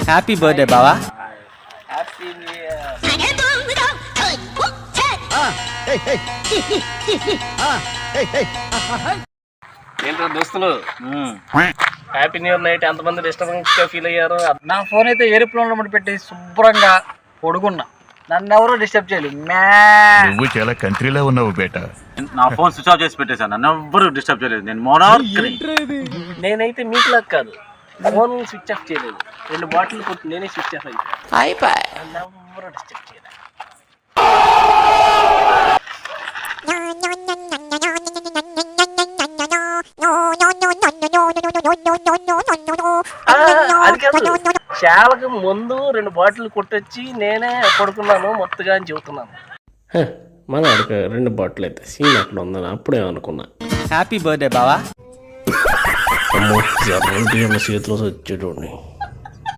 Happy birthday బావా. Happy new year. ఏంటో దోస్తులు, హ్యాపీ న్యూ ఇయర్ నైట్ ఎంతమంది డిస్టర్బెన్స్ గా ఫీల్ అయ్యారు? నా ఫోన్ అయితే ఏరోప్లేన్ లో పెట్టి శుభ్రంగా పొడుగున్నా, నన్ను ఎవరో డిస్టర్బ్ చేయలేదు. నువ్వు చాలా కంట్రీలో ఉన్నావు బేటా. నా ఫోన్ స్విచ్ ఆఫ్ చేసి పెట్టేశాను, నన్ను ఎవ్వరు డిస్టర్బ్ చేయలేదు. నేను మోనార్క్. నేనైతే మీకు లాగా కాదు, ఫోన్ స్విచ్ ఆఫ్ చేయలేదు. 2 బాటిల్ కొట్టి నేనే స్విచ్ ఆఫ్ అయిపోయి. నన్ను ఎవ్వరూ డిస్టర్బ్ చేయలేదు. చాలకు ముందు 2 బాటిల్ కొట్టొచ్చి నేనే పడుకున్నాను మొత్తగా అని చెబుతున్నాను. మన అడగ 2 బాటిల్ అయితే సీన్ అక్కడ ఉందని అప్పుడే అనుకున్నా. హ్యాపీ బర్త్డే బావా. అమ్మో, చేతిలో వచ్చేటోడిని.